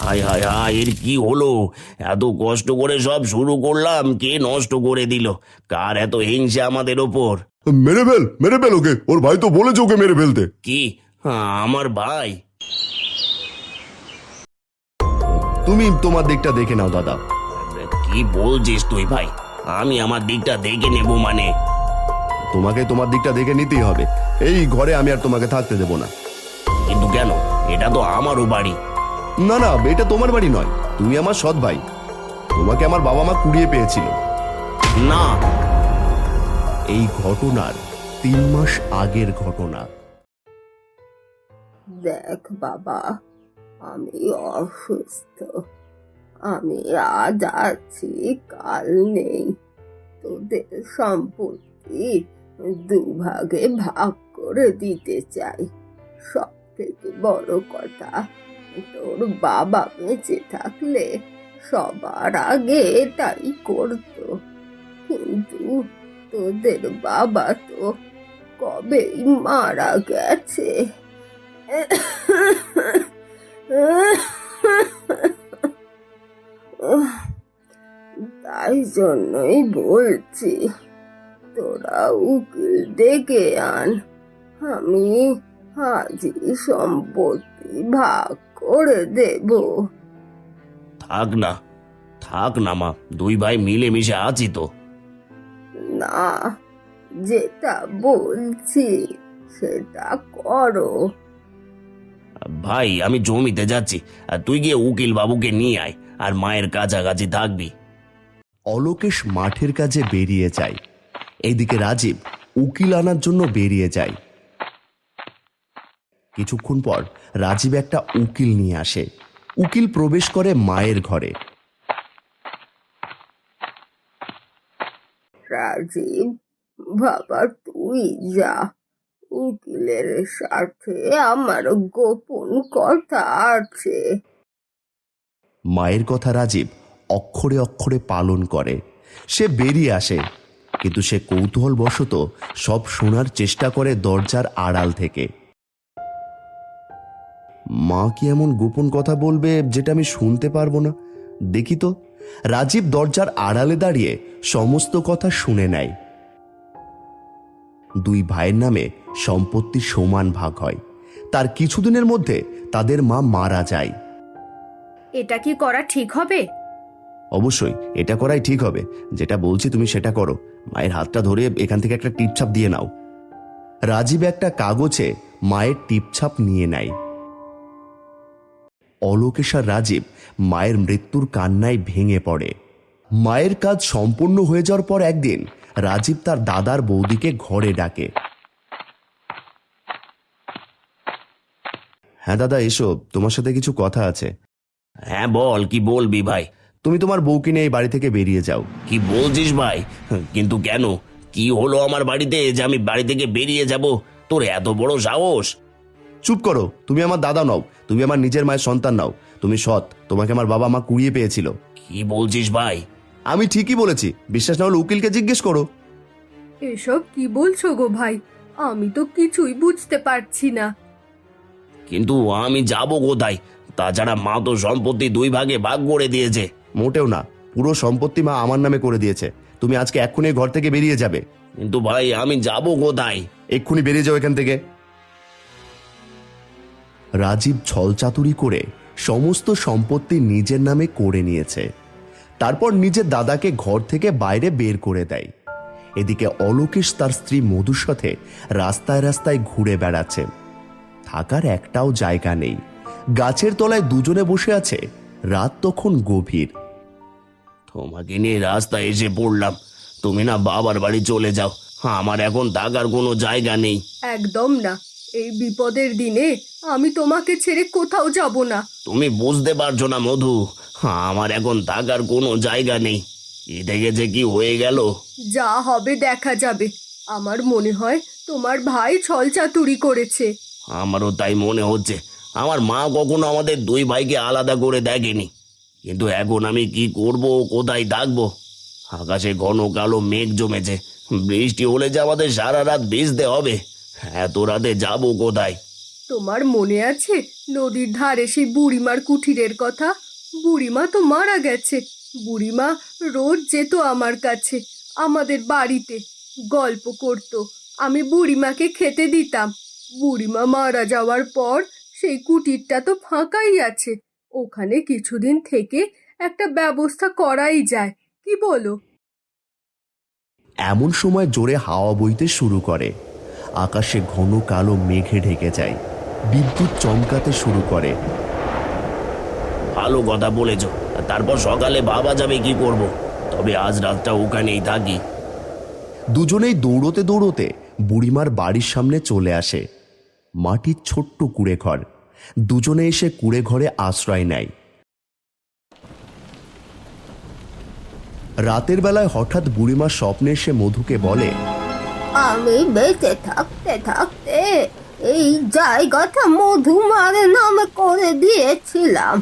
হায় হায় হায়, এর কি হলো? এত কষ্ট করে সব শুরু করলাম, কে নষ্ট করে দিল? কার এত হিংসা আমাদের ওপর? মেরে ফেল ওকে, ওর ভাই তো বলেছে ওকে মেরে ফেলতে। কি? আমার ভাই? তুমি তোমার দিকটা দেখে নাও দাদা। কি বলছিস তুই ভাই? আমি আমার দিকটা দেখে নেব মানে? তোমাকে তোমার দিকটা দেখে নিতেই হবে। এই ঘরে আমি আর তোমাকে থাকতে দেবো না। কিন্তু কেন? এটা তো আমারও বাড়ি। না না, এটা তোমার বাড়ি নয়, তুমি আমার সৎ ভাই। তোমাকে আমার বাবা মা কুড়িয়ে পেয়েছিল। না। এই ঘটনার 3 মাস আগের ঘটনা। দেখ বাবা, আমি অসুস্থ। আমি আজ আছি, কাল নেই। তোদের সম্পত্তি দুভাগে ভাগ করে দিতে চাই। সব থেকে বড় কথা, তোর বাবা বেঁচে থাকলে সবার আগে এটাই করতো। কিন্তু তোদের বাবা তো কবেই মারা গেছে। তাই জন্যই বলছি, তোরা উকিল ডেকে আন। আমি আজই সম্পত্তি ভাগ করে দেব। থাক না, থাক না মা, দুই ভাই মিলেমিশে আছি তো। না, যেটা বলছি সেটা করো। ভাই, আমি জমিতে যাচ্ছি, আর তুই গিয়ে উকিল বাবুকে নিয়ে আয়, আর মায়ের কাছাকাছি থাকবি। অলোকেশ মাঠের কাজে বেরিয়ে যায়। এইদিকে রাজীব উকিল আনার জন্য বেরিয়ে যায়। কিছুক্ষণ পর রাজীব একটা উকিল নিয়ে আসে। উকিল প্রবেশ করে মায়ের ঘরে। রাজীব বাবা, তুই যা। উকিলের সাথে আমার গোপন কথা আছে। মায়ের কথা রাজীব অক্ষরে অক্ষরে পালন করে। সে বেরিয়ে আসে, কিন্তু সে কৌতূহলবশত সব শোনার চেষ্টা করে দরজার আড়াল থেকে। মা কি এমন গোপন কথা বলবে যেটা আমি শুনতে পারবো না? দেখি তো। রাজীব দরজার আড়ালে দাঁড়িয়ে সমস্ত কথা শুনে নেয়। দুই ভাইয়ের নামে সম্পত্তি সমান ভাগ হয়। তার কিছুদিনের মধ্যে তাদের মা মারা যায়। এটা কি করা ঠিক হবে? অবশ্যই এটা করাই ঠিক হবে। যেটা বলছি তুমি সেটা করো। মায়ের হাতটা ধরে এখান থেকে একটা টিপছাপ দিয়ে নাও। রাজীব একটা কাগজে মায়ের টিপছাপ নিয়ে নেয়। অলোকেশ আর রাজীব মায়ের মৃত্যুর কান্নায় ভেঙে পড়ে। মায়ের কাজ সম্পূর্ণ হয়ে যাওয়ার পর একদিন রাজীব তার দাদার বৌদিকে ঘরে ডাকে। হ্যাঁ দাদা, এসো, তোমার সাথে কিছু কথা আছে। হ্যাঁ বল, কি বলবি ভাই? তুমি তোমার বউকে নিয়ে এই বাড়ি থেকে বেরিয়ে যাও। কি বলছিস ভাই? কিন্তু কেন? কি হলো আমার বাড়িতে যে আমি বাড়ি থেকে বেরিয়ে যাব? তোর এত বড় সাহস? চুপ করো, তুমি আমার দাদা নও, তুমি আমার নিজের মায়ের সন্তান নাও। তুমি সৎ, তোমাকে আমার বাবা মা কুড়িয়ে পেয়েছিল। কি বলছিস ভাই? আমি ঠিকই বলেছি, বিশ্বাস না হলে উকিলকে জিজ্ঞেস করো। এসব কি বলছো গো ভাই? আমি তো কিছুই বুঝতে পারছি না। কিন্তু আমি যাব কোথায়? তাছাড়া মা তো সম্পত্তি দুই ভাগে ভাগ করে দিয়েছে। মোটেও না, পুরো সম্পত্তি মা আমার নামে করে দিয়েছে। তুমি আজকে এক্ষুনি ঘর থেকে বেরিয়ে যাবে। কিন্তু ভাই, আমি যাব কোথায়? এক্ষুনি বেরিয়ে যাও এখান থেকে। রাজীব ছলচাতুরি করে সমস্ত সম্পত্তি নিজের নামে করে নিয়েছে। তারপর নিজের দাদাকে ঘর থেকে বাইরে বের করে দেয়। এদিকে অলোকেশ তার স্ত্রী মধুর সাথে রাস্তায় রাস্তায় ঘুরে বেড়াচ্ছে। থাকার একটাও জায়গা নেই। গাছের তলায় দুজনে বসে আছে। রাত তখন গভীর। তোমাকে নিয়ে রাস্তায় এসে পড়লাম। তুমি না বাবার বাড়ি চলে যাও, আমার এখন থাকার কোনো জায়গা নেই। একদম না, এই বিপদের দিনে আমি তোমাকে ছেড়ে কোথাও যাব না। তুমি বুঝতে পারছো না মধু, আমার এখন থাকার কোনো জায়গা নেই। এ থেকে যে কি হয়ে গেল। যা হবে দেখা যাবে। আমার মনে হয় তোমার ভাই ছলচাতুরি করেছে। আমারও তাই মনে হচ্ছে। আমার মা কখনো আমাদের দুই ভাইকে আলাদা করে দেখেনি। কিন্তু এখন আমি কি করব, কোথায় থাকবো? আকাশে ঘন কালো মেঘ জমেছে। বৃষ্টি হলে যে আমাদের সারা রাত ভিজতে হবে। এত রাতে যাবো কোথায়? তোমার মনে আছে নদীর ধারে সেই বুড়িমার কুঠিরের কথা? বুড়িমা তো মারা গেছে। বুড়িমা রোজ যেত আমার কাছে, আমাদের বাড়িতে গল্প করত। আমি বুড়িমাকে খেতে দিতাম। বুড়িমা মারা যাওয়ার পর সেই কুটিরটা তো ফাঁকাই আছে। ওখানে কিছুদিন থেকে একটা ব্যবস্থা করাই যায়, কি বলো? এমন সময় জোরে হাওয়া বইতে শুরু করে। আকাশে ঘন কালো মেঘে ঢেকে যায়। বিদ্যুৎ চমকাতে শুরু করে। ভালো কথা বলেছ। তারপর সকালে বাবা যাবে কি করব। তবে আজ রাতটা ওখানেই থাকি। দুজনেই দৌড়তে দৌড়তে বুড়িমার বাড়ির সামনে চলে আসে। মাটির ছোট্ট কুঁড়ে ঘর। দুজনে এসে কুঁড়ে ঘরে আশ্রয় নেয়। রাতের বেলায় হঠাৎ বুড়িমা স্বপ্নে এসে মধুকে বলে, আমি বেঁচে থাকতে থাকতে এই জায়গাটা মধুমার নামে করে দিয়েছিলাম।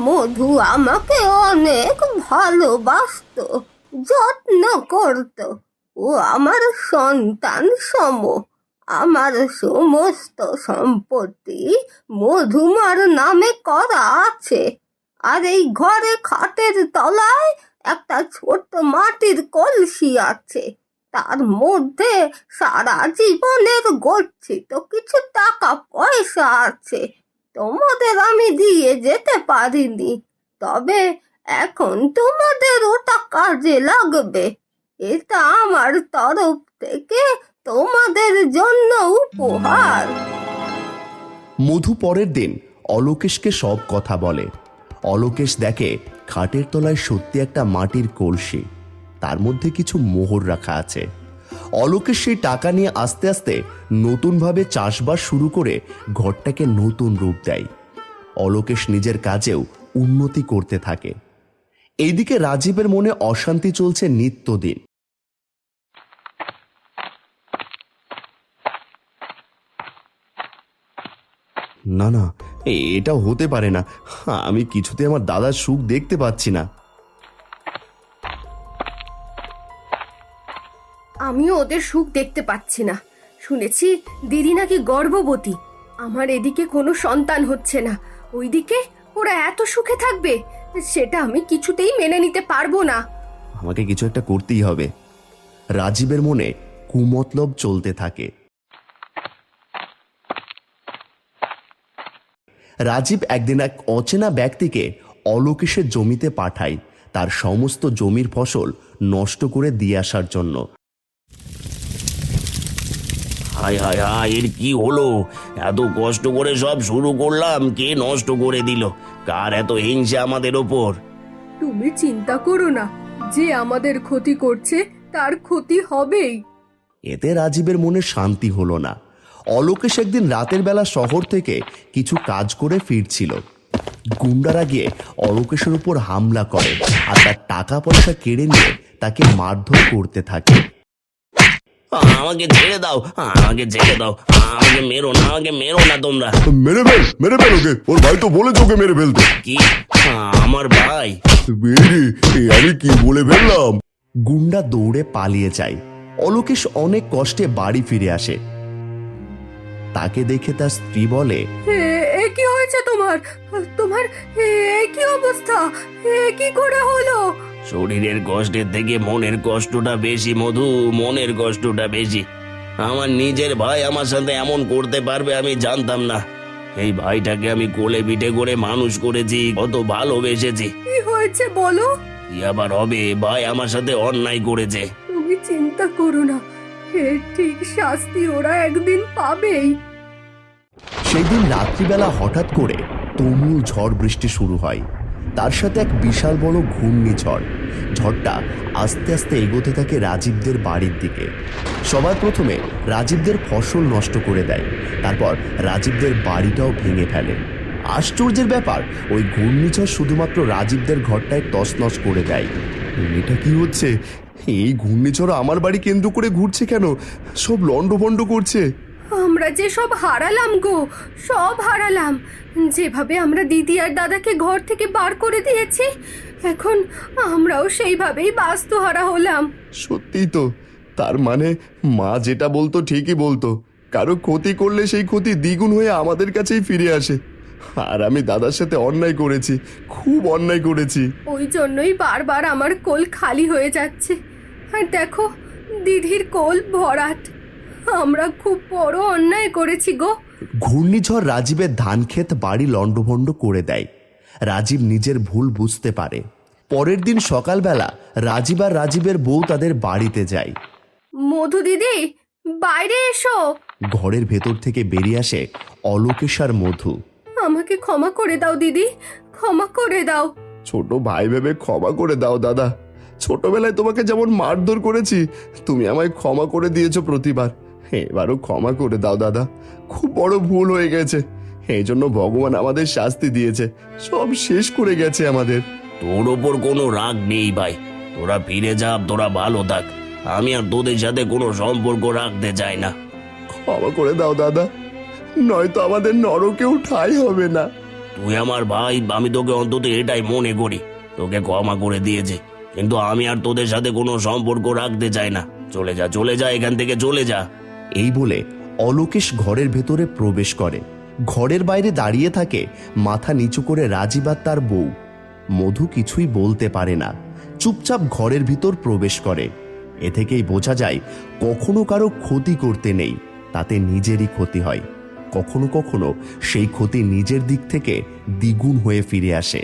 মধু আমাকে অনেক ভালোবাসতো, যত্ন করত। ও আমার সন্তান সম। আমার সমস্ত সম্পত্তি মধুমার নামে করা আছে। আর এই ঘরে খাটের তলায় একটা ছোট্ট মাটির কলসি আছে। তার মধ্যে সারা জীবনের গচ্ছিত কিছু টাকা পয়সা আছে। তোমাদের আমি দিয়ে যেতে পারিনি, তবে এখন তোমাদের ওটা কাজে লাগবে। এটা আমার তরফ থেকে তোমাদের জন্য উপহার। মধু পরের দিন অলোকেশকে সব কথা বলে। অলোকেশ দেখে খাটের তলায় সত্যি একটা মাটির কলসি, তার মধ্যে কিছু মোহর রাখা আছে। অলোকেশ সেই টাকা নিয়ে আস্তে আস্তে নতুনভাবে চাষবাস শুরু করে ঘরটাকে নতুন রূপ দেয়। অলোকেশ নিজের কাজেও উন্নতি করতে থাকে। এইদিকে রাজীবের মনে অশান্তি চলছে নিত্যদিন। না না, এটা হতে পারে না। আমি কিছুতে আমার দাদার সুখ দেখতে পাচ্ছি না। আমিও ওদের সুখ দেখতে পাচ্ছি না। শুনেছি দিদি নাকি গর্ভবতী। আমার এদিকে কোনো সন্তান হচ্ছে না, ওইদিকে ওরা এত সুখে থাকবে, সেটা আমি কিছুতেই মেনে নিতে পারবো না। আমাকে কিছু একটা করতেই হবে। রাজীবের মনে কুমতলব চলতে থাকে। রাজীব একদিন এক অচেনা ব্যক্তিকে অলোকেশের জমিতে পাঠায় তার সমস্ত জমির ফসল নষ্ট করে দিয়ে আসার জন্য। হায় হায় হায়, এর কি হলো? এত কষ্ট করে সব শুরু করলাম, কে নষ্ট করে দিল? কার এত হিংসা আমাদের ওপর? তুমি চিন্তা করো না, যে আমাদের ক্ষতি করছে তার ক্ষতি হবেই। এতে রাজীবের মনে শান্তি হলো না। অলোকেশ একদিন রাতের বেলা শহর থেকে কিছু কাজ করে ফিরছিল। গুন্ডারা গিয়ে অলোকেশের উপর হামলা করে আর তার টাকা পয়সা কেড়ে নিয়ে তাকে মারধর করতে থাকে। আমাকে ছেড়ে দাও, আমাকে ছেড়ে দাও, আমাকে মেরো না, আমাকে মেরো না তোমরা। মেরে ফেল ওকে, ওর ভাই তো বলেছে ওকে মেরে ফেলতে। কি? আমার ভাই? আমি কি বলে ফেললাম? গুন্ডা দৌড়ে পালিয়ে যায়। অলোকেশ অনেক কষ্টে বাড়ি ফিরে আসে। তাকে দেখে তার স্ত্রী বলে, এ কি হয়েছে তোমার? তোমার কি অবস্থা? কি করে হলো? শরীরের কষ্টের থেকে মনের কষ্টটা বেশি মধু, মনের কষ্টটা বেশি। আমার নিজের ভাই আমার সাথে এমন করতে পারবে আমি জানতাম না। এই ভাইটাকে আমি কোলে পিঠে করে মানুষ করেছি, কত ভালোবেসেছি। কি হয়েছে বলো? কি আবার হবে? ভাই আমার সাথে অন্যায় করেছে। তুমি চিন্তা করো না, এর ঠিক শাস্তি ওরা একদিন পাবেই। সেদিন রাত্রিবেলা হঠাৎ করে তুমুল ঝড় বৃষ্টি শুরু হয়। তার সাথে এক বিশাল বড় ঘূর্ণিঝড়। ঝড়টা আস্তে আস্তে এগোতে থাকে রাজীবদের বাড়ির দিকে। সবার প্রথমে রাজীবদের ফসল নষ্ট করে দেয়, তারপর রাজীবদের বাড়িটাও ভেঙে ফেলে। আশ্চর্যের ব্যাপার, ওই ঘূর্ণিঝড় শুধুমাত্র রাজীবদের ঘরটায় তছনছ করে দেয়। এটা কি হচ্ছে? এই ঘূর্ণিঝড় আমার বাড়ি কেন্দ্র করে ঘুরছে কেন? সব লন্ডভন্ড করছে। আমরা যে সব হারালাম গো, সব হারালাম। যেভাবে আমরা দিদি আর দাদাকে ঘর থেকে বার করে দিয়েছি, এখন আমরাও সেইভাবেই বাস্তুহারা হলাম। সত্যিই তো, তার মানে মা যেটা বলতো ঠিকই বলতো। কারো ক্ষতি করলে সেই ক্ষতি দ্বিগুণ হয়ে আমাদের কাছেই ফিরে আসে। আর আমি দাদার সাথে অন্যায় করেছি, খুব অন্যায় করেছি। ওই জন্যই বারবার আমার কোল খালি হয়ে যাচ্ছে। আর দেখো, দিদির কোল ভরাট। আমরা খুব বড় অন্যায় করেছি গো। ঘূর্ণিঝড় রাজীবের ধান ক্ষেত বাড়ি লণ্ডভণ্ড করে দেয়। রাজীব নিজের ভুল বুঝতে পারে। পরের দিন সকালবেলা রাজীব আর রাজীবের বউ তাদের বাড়িতে যায়। মধু দিদি, বাইরে এসো। ঘরের ভেতর থেকে বেরিয়ে আসে অলোকেশ আর মধু। আমাকে ক্ষমা করে দাও দিদি, ক্ষমা করে দাও। ছোট ভাই ভেবে ক্ষমা করে দাও দাদা। ছোটবেলায় তোমাকে যেমন মারধর করেছি, তুমি আমায় ক্ষমা করে দিয়েছো প্রতিবার। এবারও ক্ষমা করে দাও দাদা, খুব বড় ভুল হয়ে গেছে। এই জন্য ভগবান আমাদের শাস্তি দিয়েছে, সব শেষ করে গেছে আমাদের। তোর ওপর কোনো রাগ নেই ভাই, তোরা ফিরে যা, তোরা ভালো থাক। আমি আর তোদের সাথে কোনো সম্পর্ক রাখতে চাই না। ক্ষমা করে দাও দাদা, নয়তো আমাদের নরকেও ঠাঁই হবে না। তুই আমার ভাই, আমি তোকে অন্তত এটাই মনে করি। তোকে ক্ষমা করে দিয়েছে, কিন্তু আমি আর তোদের সাথে কোনো সম্পর্ক রাখতে চাই না। চলে যা, চলে যা, এখান থেকে চলে যা। এই বলে অলোকেশ ঘরের ভেতরে প্রবেশ করে। ঘরের বাইরে দাঁড়িয়ে থাকে মাথা নিচু করে রাজীব আর তার বউ। মধু কিছুই বলতে পারে না, চুপচাপ ঘরের ভিতর প্রবেশ করে। এ থেকেই বোঝা যায় কখনো কারো ক্ষতি করতে নেই, তাতে নিজেরই ক্ষতি হয়। কখনো কখনো সেই ক্ষতি নিজের দিক থেকে দ্বিগুণ হয়ে ফিরে আসে।